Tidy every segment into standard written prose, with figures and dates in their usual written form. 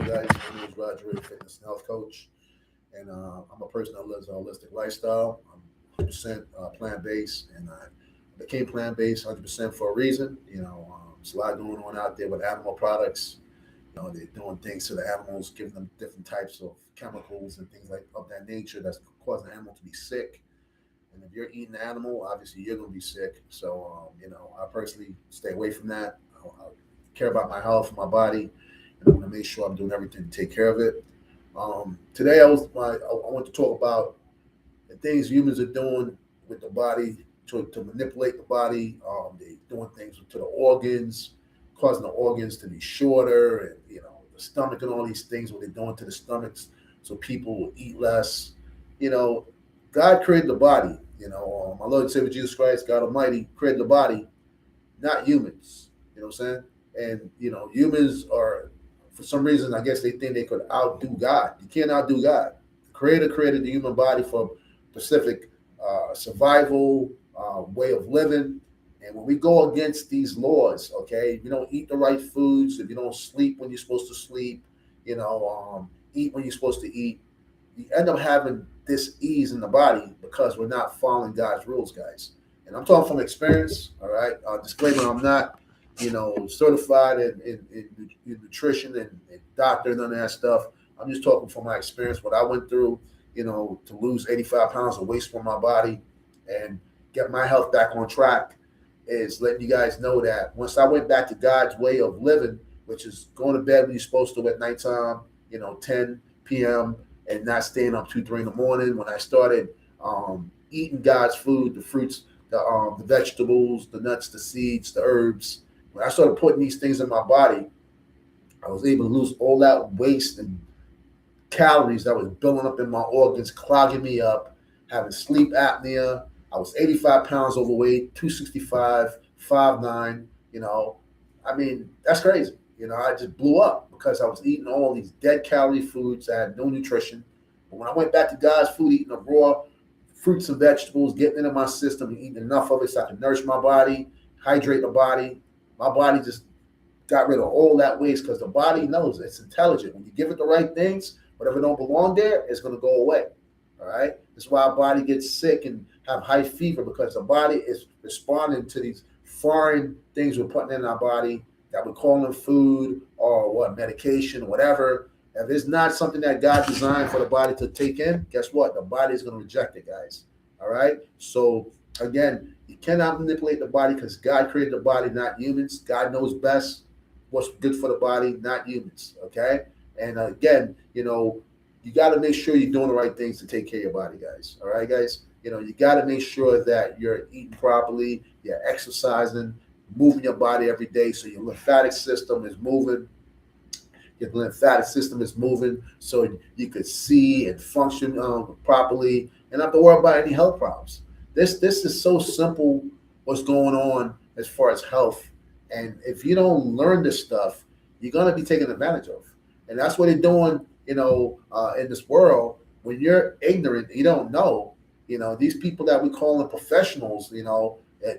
guys. My name is Roger, a fitness and health coach, and I'm a person that lives a holistic lifestyle. I'm 100% plant based, and I became plant based 100% for a reason. There's a lot going on out there with animal products. They're doing things to the animals, giving them different types of chemicals and things like of that nature that's causing the animal to be sick. And if you're eating the animal, obviously you're going to be sick. So, I personally stay away from that. I care about my health, my body, and I want to make sure I'm doing everything to take care of it. Today, I want to talk about the things humans are doing with the body to manipulate the body. They're doing things to the organs, causing the organs to be shorter, and the stomach and all these things. What they're doing to the stomachs, so people will eat less. You know, God created the body. My Lord and Savior Jesus Christ, God Almighty, created the body, not humans. You know what I'm saying? And humans are, for some reason, I guess they think they could outdo God. You can't outdo God. The Creator created the human body for specific survival, way of living. And when we go against these laws, okay, if you don't eat the right foods, if you don't sleep when you're supposed to sleep, eat when you're supposed to eat, you end up having this ease in the body because we're not following God's rules, guys. And I'm talking from experience, all right? Disclaimer, I'm not, certified in nutrition and doctor and none of that stuff. I'm just talking from my experience, what I went through, to lose 85 pounds of waste from my body and get my health back on track is letting you guys know that once I went back to God's way of living, which is going to bed when you're supposed to at nighttime, 10 p.m., and not staying up 2, 3 in the morning. When I started eating God's food, the fruits, the vegetables, the nuts, the seeds, the herbs, when I started putting these things in my body, I was able to lose all that waste and calories that was building up in my organs, clogging me up, having sleep apnea. I was 85 pounds overweight, 265, 5'9". I mean, that's crazy. I just blew up because I was eating all these dead calorie foods. I had no nutrition. But when I went back to God's food, eating the raw fruits and vegetables, getting into my system and eating enough of it so I can nourish my body, hydrate the body, my body just got rid of all that waste because the body knows it's intelligent. When you give it the right things, whatever don't belong there, it's going to go away. All right. That's why our body gets sick and have high fever because the body is responding to these foreign things we're putting in our body that we're calling food or what medication or whatever. If it's not something that God designed for the body to take in, guess what? The body is going to reject it, guys. All right. So again, you cannot manipulate the body because God created the body, not humans. God knows best what's good for the body, not humans. Okay. And again, you got to make sure you're doing the right things to take care of your body, guys. All right, guys. You got to make sure that you're eating properly, you're exercising, moving your body every day so your lymphatic system is moving. Your lymphatic system is moving so you could see and function properly and not have to worry about any health problems. This is so simple what's going on as far as health. And if you don't learn this stuff, you're going to be taken advantage of. And that's what they're doing, in this world. When you're ignorant, you don't know, these people that we call them professionals,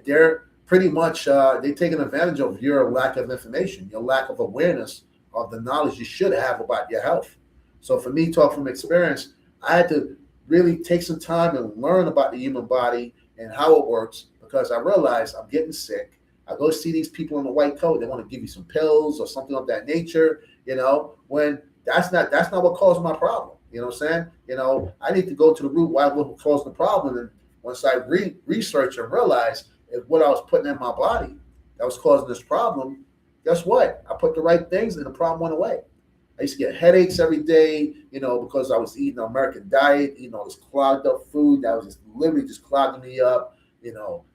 they're pretty much, they're taking advantage of your lack of information, your lack of awareness of the knowledge you should have about your health. So for me, talk from experience, I had to really take some time and learn about the human body and how it works because I realized I'm getting sick. I go see these people in the white coat. They want to give you some pills or something of that nature, when that's not what caused my problem. You know what I'm saying? I need to go to the root why what caused the problem. And once I research and realize what I was putting in my body that was causing this problem, guess what? I put the right things and the problem went away. I used to get headaches every day, because I was eating an American diet, all this clogged up food that was just literally just clogging me up,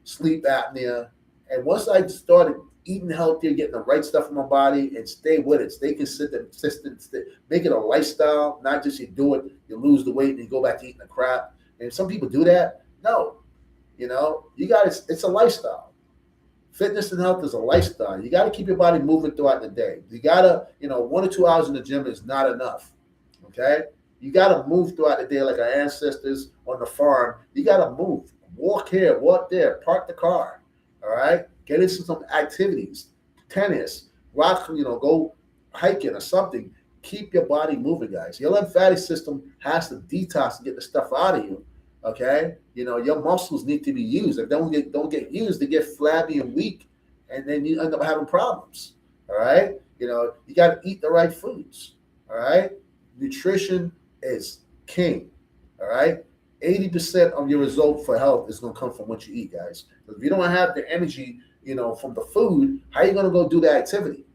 sleep apnea. And once I started eating healthier, getting the right stuff in my body and stay with it, stay consistent, make it a lifestyle, not just you do it, you lose the weight and you go back to eating the crap. And some people do that. No, you got it's a lifestyle. Fitness and health is a lifestyle. You got to keep your body moving throughout the day. You got to, 1 or 2 hours in the gym is not enough. Okay. You got to move throughout the day like our ancestors on the farm. You got to move, walk here, walk there, park the car. All right. Get into some activities, tennis, rock, go hiking or something. keep your body moving, guys. Your lymphatic system has to detox and get the stuff out of you. Okay, your muscles need to be used. If they don't get used, they get flabby and weak, and then you end up having problems. All right, you got to eat the right foods. All right, nutrition is king. All right, 80% of your result for health is going to come from what you eat, guys. If you don't have the energy, from the food, how are you going to go do the activity?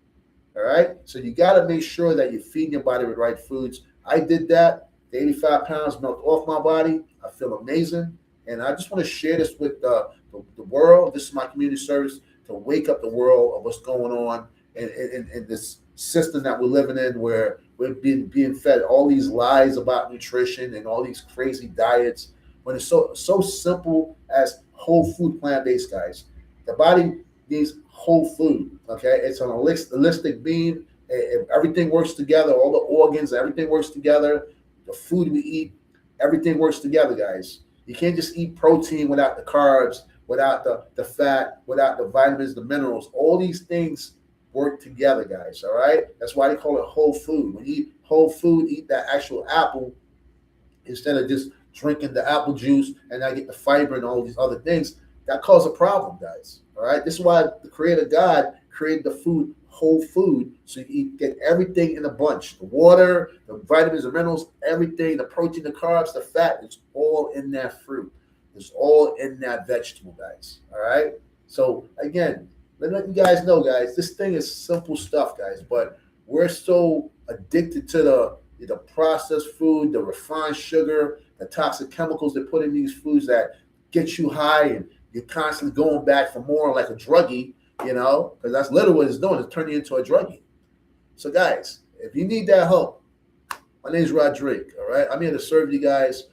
All right. So you got to make sure that you're feeding your body with right foods. I did that. The 85 pounds melted off my body. I feel amazing. And I just want to share this with the world. This is my community service to wake up the world of what's going on in this system that we're living in, where we're being fed all these lies about nutrition and all these crazy diets, when it's so simple as whole food, plant-based, guys. The body needs whole food. Okay, it's an holistic being. Everything works together. All the organs, everything works together. The food we eat, everything works together, guys. You can't just eat protein without the carbs, without the fat, without the vitamins, the minerals. All these things work together, guys. All right. That's why they call it whole food. When you eat whole food, eat that actual apple instead of just drinking the apple juice and I get the fiber and all these other things. That causes a problem, guys. All right. This is why the Creator God created the food, whole food, so you get everything in a bunch. The water, the vitamins, the minerals, everything, the protein, the carbs, the fat, it's all in that fruit. It's all in that vegetable, guys. All right. So again, let you guys know, guys, this thing is simple stuff, guys, but we're so addicted to the processed food, the refined sugar, the toxic chemicals they put in these foods that get you high, and you're constantly going back for more, like a druggie, because that's literally what it's doing. It's turning you into a druggie. So, guys, if you need that help, my name is Rodrigue, all right? I'm here to serve you guys,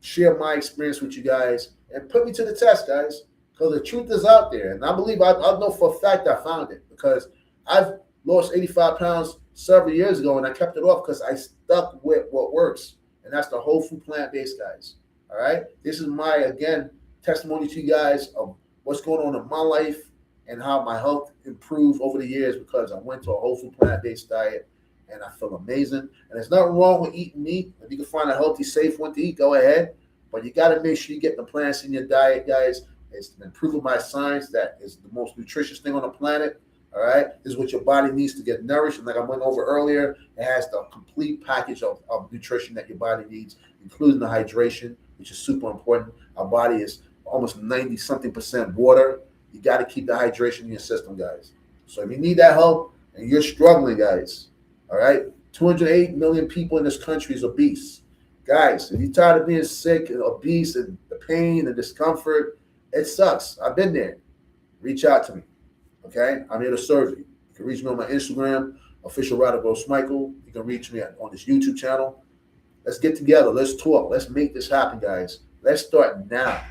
share my experience with you guys, and put me to the test, guys, because the truth is out there. And I believe I know for a fact I found it, because I've lost 85 pounds several years ago, and I kept it off because I stuck with what works, and that's the whole food, plant-based, guys, all right? This is my, again, testimony to you guys of what's going on in my life and how my health improved over the years because I went to a whole food, plant-based diet, and I feel amazing. And there's nothing wrong with eating meat. If you can find a healthy, safe one to eat, go ahead. But you got to make sure you get the plants in your diet, guys. It's been proven by science that is the most nutritious thing on the planet. All right, this is what your body needs to get nourished. And like I went over earlier, it has the complete package of nutrition that your body needs, including the hydration, which is super important. Our body is almost 90-something% water. You got to keep the hydration in your system, guys. So if you need that help and you're struggling, guys, all right, 208 million people in this country is obese. Guys, if you're tired of being sick and obese and the pain and discomfort, it sucks. I've been there. Reach out to me, okay? I'm here to serve you. You can reach me on my Instagram, official Rodrigue Michael. You can reach me on this YouTube channel. Let's get together. Let's talk. Let's make this happen, guys. Let's start now.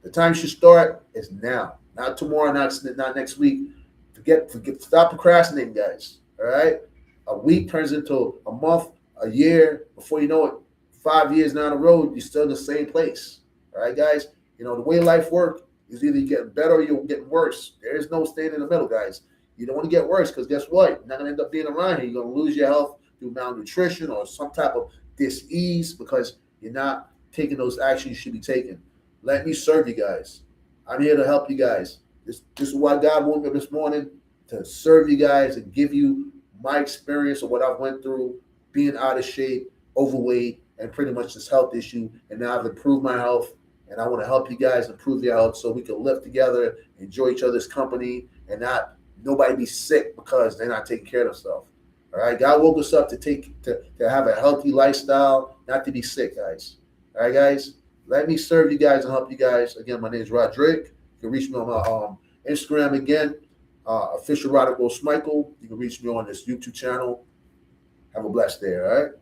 The time you should start is now. Not tomorrow, not next week. Forget, stop procrastinating, guys. All right? A week turns into a month, a year. Before you know it, 5 years down the road, you're still in the same place. All right, guys? The way life works is either you're getting better or you're getting worse. There is no staying in the middle, guys. You don't want to get worse because guess what? You're not going to end up being around here. You're going to lose your health through malnutrition or some type of dis-ease because you're not taking those actions you should be taking. Let me serve you guys. I'm here to help you guys. This is why God woke me up this morning, to serve you guys and give you my experience of what I went through, being out of shape, overweight, and pretty much this health issue. And now I've improved my health, and I want to help you guys improve your health so we can live together, enjoy each other's company, and not nobody be sick because they're not taking care of themselves. All right, God woke us up to have a healthy lifestyle, not to be sick, guys. All right, guys. Let me serve you guys and help you guys. Again, my name is Rodrigue. You can reach me on my Instagram again, official Rodrigue Michael. You can reach me on this YouTube channel. Have a blessed day, all right?